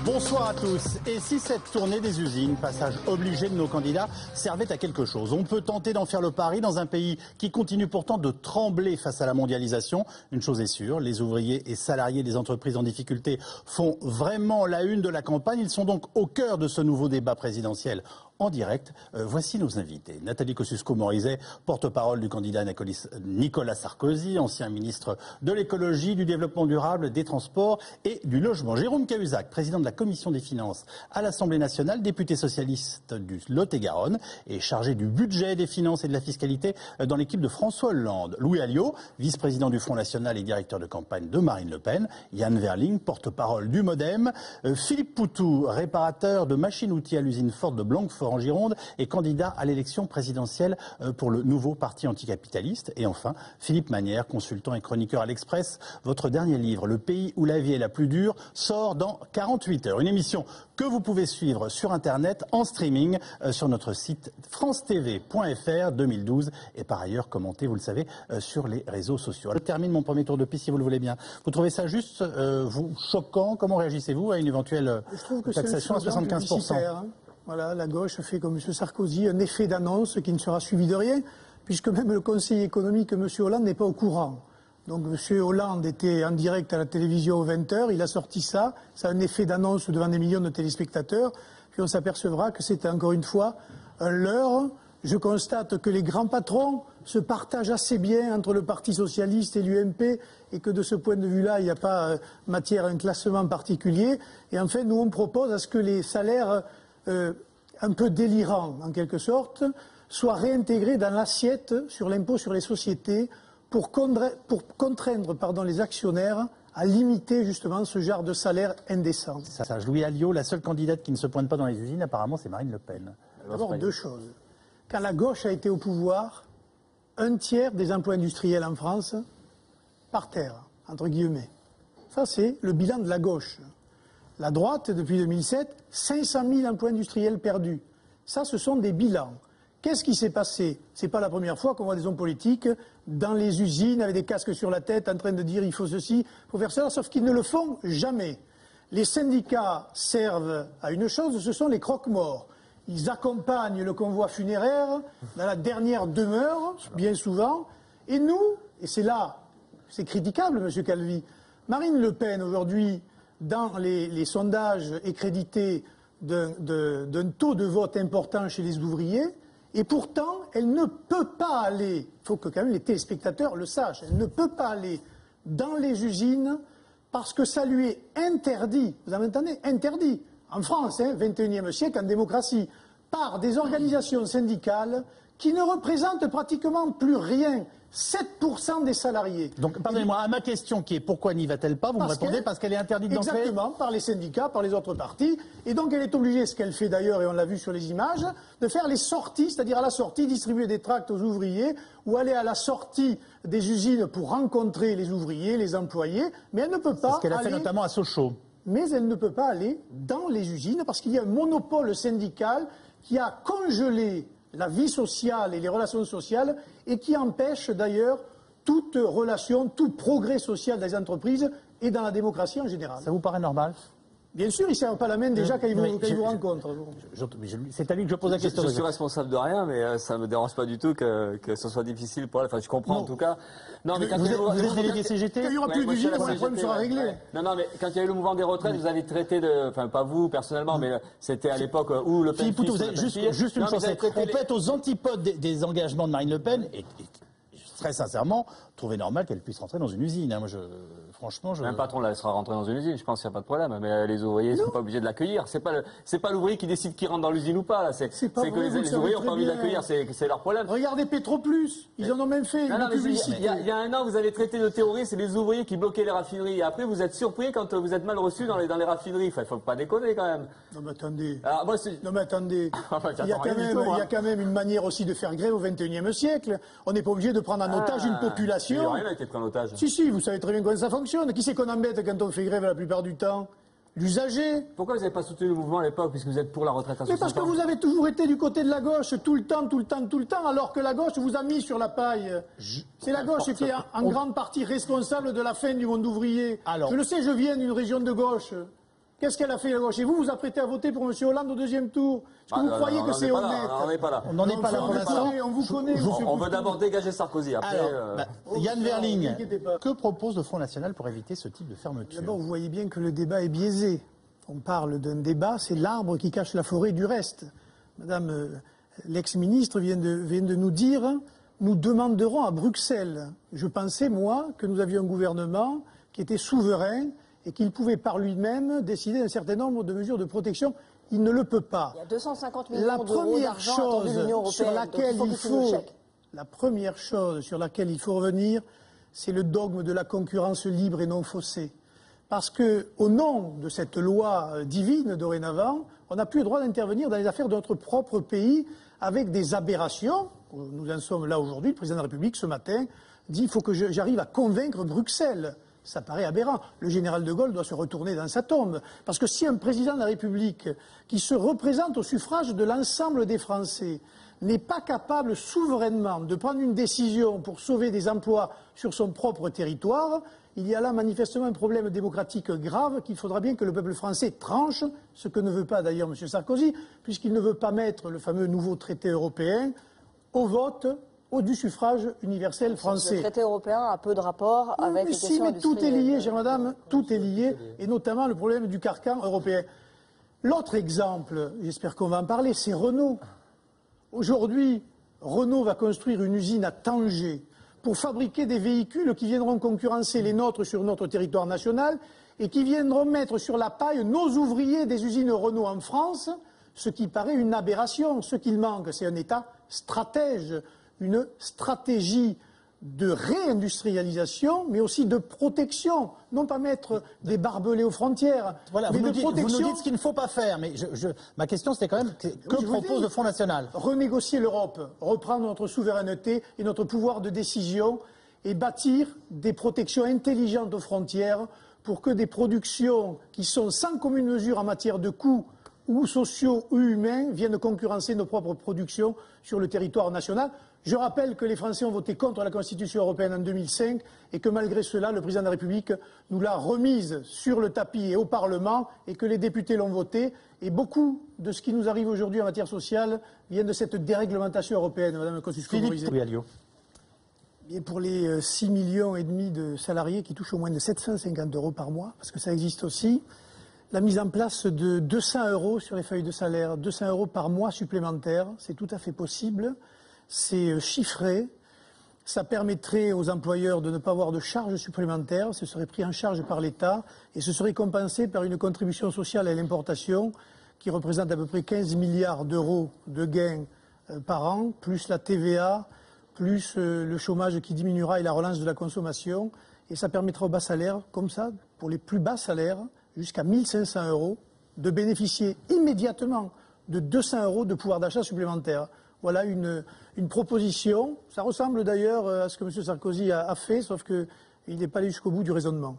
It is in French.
Bonsoir à tous. Et si cette tournée des usines, passage obligé de nos candidats, servait à quelque chose? On peut tenter d'en faire le pari dans un pays qui continue pourtant de trembler face à la mondialisation. Une chose est sûre, les ouvriers et salariés des entreprises en difficulté font vraiment la une de la campagne. Ils sont donc au cœur de ce nouveau débat présidentiel. En direct, voici nos invités. Nathalie Kosciusko-Morizet, porte-parole du candidat Nicolas Sarkozy, ancien ministre de l'écologie, du développement durable, des transports et du logement. Jérôme Cahuzac, président de la commission des finances à l'Assemblée nationale, député socialiste du Lot-et-Garonne et chargé du budget, des finances et de la fiscalité dans l'équipe de François Hollande. Louis Alliot, vice-président du Front national et directeur de campagne de Marine Le Pen. Yann Verling, porte-parole du MoDem. Philippe Poutou, réparateur de machines-outils à l'usine Ford de Blanquefort en Gironde et candidat à l'élection présidentielle pour le nouveau parti anticapitaliste. Et enfin, Philippe Manière, consultant et chroniqueur à l'Express. Votre dernier livre, Le pays où la vie est la plus dure, sort dans 48 heures. Une émission que vous pouvez suivre sur Internet, en streaming, sur notre site francetv.fr 2012 et par ailleurs commenter, vous le savez, sur les réseaux sociaux. Je termine mon premier tour de piste si vous le voulez bien. Vous trouvez ça juste, vous, choquant? Comment réagissez-vous à une éventuelle taxation à 75%? Voilà, la gauche fait comme M. Sarkozy un effet d'annonce qui ne sera suivi de rien, puisque même le conseiller économique, M. Hollande, n'est pas au courant. Donc M. Hollande était en direct à la télévision aux 20h, il a sorti ça, ça a un effet d'annonce devant des millions de téléspectateurs, puis on s'apercevra que c'est encore une fois un leurre. Je constate que les grands patrons se partagent assez bien entre le Parti socialiste et l'UMP et que de ce point de vue-là, il n'y a pas matière à un classement particulier. Et enfin, nous, on propose à ce que les salaires un peu délirants, en quelque sorte, soient réintégrés dans l'assiette sur l'impôt sur les sociétés pour contraindre les actionnaires à limiter justement ce genre de salaire indécent. Louis Alliot, la seule candidate qui ne se pointe pas dans les usines, apparemment, c'est Marine Le Pen. D'abord, deux choses. Quand la gauche a été au pouvoir, un tiers des emplois industriels en France, par terre, entre guillemets. Ça, c'est le bilan de la gauche. La droite, depuis 2007, 500 000 emplois industriels perdus. Ça, ce sont des bilans. Qu'est-ce qui s'est passé? Ce n'est pas la première fois qu'on voit des hommes politiques dans les usines avec des casques sur la tête en train de dire il faut ceci, il faut faire cela, sauf qu'ils ne le font jamais. Les syndicats servent à une chose, ce sont les croque-morts. Ils accompagnent le convoi funéraire dans la dernière demeure, bien souvent. Et nous, et c'est là, c'est critiquable, M. Calvi, Marine Le Pen, aujourd'hui, dans les sondages est créditée d'un taux de vote important chez les ouvriers, et pourtant, elle ne peut pas aller, il faut que quand même les téléspectateurs le sachent, elle ne peut pas aller dans les usines parce que ça lui est interdit, vous entendez, interdit, en France, 21e siècle, en démocratie, par des organisations syndicales qui ne représentent pratiquement plus rien. 7% des salariés. Donc, pardonnez-moi, à ma question qui est pourquoi n'y va-t-elle pas, vous me répondez parce qu'elle est interdite d'entrer. Exactement, par les syndicats, par les autres partis. Et donc elle est obligée, ce qu'elle fait d'ailleurs, et on l'a vu sur les images, de faire les sorties, c'est-à-dire à la sortie, distribuer des tracts aux ouvriers, ou aller à la sortie des usines pour rencontrer les ouvriers, les employés, mais elle ne peut pas C'est ce qu'elle a fait notamment à Sochaux. Mais elle ne peut pas aller dans les usines parce qu'il y a un monopole syndical qui a congelé la vie sociale et les relations sociales et qui empêche d'ailleurs toute relation, tout progrès social des entreprises et dans la démocratie en général. Ça vous paraît normal? Bien sûr, ils ne serrent pas la main déjà quand ils vous rencontrent. C'est à lui que je pose la question. Je suis responsable de rien, mais ça ne me dérange pas du tout que ce soit difficile pour elle. Enfin, je comprends en tout cas. Non, mais vous êtes délégué CGT? Quand il n'y aura plus d'usine, le problème sera réglé. Ouais. Non, mais quand il y a eu le mouvement des retraites, vous avez traité de... Enfin, pas vous personnellement, mais c'était à l'époque où Le Pen... Philippe Poutou, juste une chose. On peut être aux antipodes des engagements de Marine Le Pen et très sincèrement, trouver normal qu'elle puisse rentrer dans une usine. Moi, franchement, un patron la laissera rentrer dans une usine, je pense qu'il n'y a pas de problème. Mais les ouvriers ne sont pas obligés de l'accueillir. C'est pas l'ouvrier qui décide qui rentre dans l'usine ou pas. C'est que les ouvriers n'ont pas envie de l'accueillir, c'est leur problème. Regardez Petroplus, ils en ont même fait une publicité. Il y a un an, vous avez traité de terroristes, c'est les ouvriers qui bloquaient les raffineries. Et après, vous êtes surpris quand vous êtes mal reçus dans les raffineries. Enfin, il ne faut pas déconner quand même. Non mais attendez. Alors, moi, il y a quand même une manière aussi de faire grève au XXIe siècle. On n'est pas obligé de prendre en otage une population. Rien n'a été pris en otage. Si, vous savez très bien comment ça fonctionne. Qui c'est qu'on embête quand on fait grève la plupart du temps? l'usager. Pourquoi vous n'avez pas soutenu le mouvement à l'époque, puisque vous êtes pour la retraite à 60 ans? Mais parce que vous avez toujours été du côté de la gauche, tout le temps, alors que la gauche vous a mis sur la paille. C'est la gauche qui est en grande partie responsable de la fin du monde ouvrier. Je le sais, je viens d'une région de gauche. Qu'est-ce qu'elle a fait, la gauche? Et vous vous apprêtez à voter pour M. Hollande au deuxième tour? Est-ce que vous croyez que c'est honnête? On n'en est pas là. On n'en est pas là pour l'instant. On vous connaît, monsieur On veut d'abord dégager Sarkozy. Après, Yann Verling, que propose le Front National pour éviter ce type de fermeture? D'abord, vous voyez bien que le débat est biaisé. On parle d'un débat, c'est l'arbre qui cache la forêt du reste. Madame l'ex-ministre vient de nous dire, nous demanderons à Bruxelles. Je pensais, moi, que nous avions un gouvernement qui était souverain et qu'il pouvait par lui-même décider d'un certain nombre de mesures de protection. Il ne le peut pas. Il y a 250 millions d'euros d'argent attendu de l'Union européenne. La première chose sur laquelle il faut revenir, c'est le dogme de la concurrence libre et non faussée. Parce que, au nom de cette loi divine dorénavant, on n'a plus le droit d'intervenir dans les affaires de notre propre pays avec des aberrations. Nous en sommes là aujourd'hui. Le président de la République, ce matin, dit il faut que j'arrive à convaincre Bruxelles. Ça paraît aberrant. Le général de Gaulle doit se retourner dans sa tombe. Parce que si un président de la République qui se représente au suffrage de l'ensemble des Français n'est pas capable souverainement de prendre une décision pour sauver des emplois sur son propre territoire, il y a là manifestement un problème démocratique grave qu'il faudra bien que le peuple français tranche, ce que ne veut pas d'ailleurs M. Sarkozy, puisqu'il ne veut pas mettre le fameux nouveau traité européen au vote du suffrage universel français. Le traité européen a peu de rapport avec les questions industrielles. Tout est lié, chère madame, tout est lié, et notamment le problème du carcan européen. L'autre exemple, j'espère qu'on va en parler, c'est Renault. Aujourd'hui, Renault va construire une usine à Tanger pour fabriquer des véhicules qui viendront concurrencer les nôtres sur notre territoire national et qui viendront mettre sur la paille nos ouvriers des usines Renault en France, ce qui paraît une aberration. Ce qu'il manque, c'est un État stratège, une stratégie de réindustrialisation, mais aussi de protection. Non pas mettre des barbelés aux frontières, voilà, mais vous de nous protection. dites ce qu'il ne faut pas faire, mais ma question c'était quand même que propose le Front National? Renégocier l'Europe, reprendre notre souveraineté et notre pouvoir de décision et bâtir des protections intelligentes aux frontières pour que des productions qui sont sans commune mesure en matière de coûts ou sociaux ou humains viennent concurrencer nos propres productions sur le territoire national. Je rappelle que les Français ont voté contre la Constitution européenne en 2005 et que malgré cela, le président de la République nous l'a remise sur le tapis et au Parlement et que les députés l'ont votée. Et beaucoup de ce qui nous arrive aujourd'hui en matière sociale vient de cette déréglementation européenne, Madame Kosciusko-Morizet. Et pour les 6,5 millions de salariés qui touchent au moins de 750 € par mois, parce que ça existe aussi, la mise en place de 200 € sur les feuilles de salaire, 200 € par mois supplémentaires, c'est tout à fait possible. C'est chiffré, ça permettrait aux employeurs de ne pas avoir de charges supplémentaires, ce serait pris en charge par l'État et ce serait compensé par une contribution sociale à l'importation qui représente à peu près 15 milliards d'euros de gains par an, plus la TVA, plus le chômage qui diminuera et la relance de la consommation. Et ça permettra aux bas salaires, comme ça, pour les plus bas salaires, jusqu'à 1 500 €, de bénéficier immédiatement de 200 € de pouvoir d'achat supplémentaire. Voilà une proposition. Ça ressemble d'ailleurs à ce que M. Sarkozy a fait, sauf qu'il n'est pas allé jusqu'au bout du raisonnement.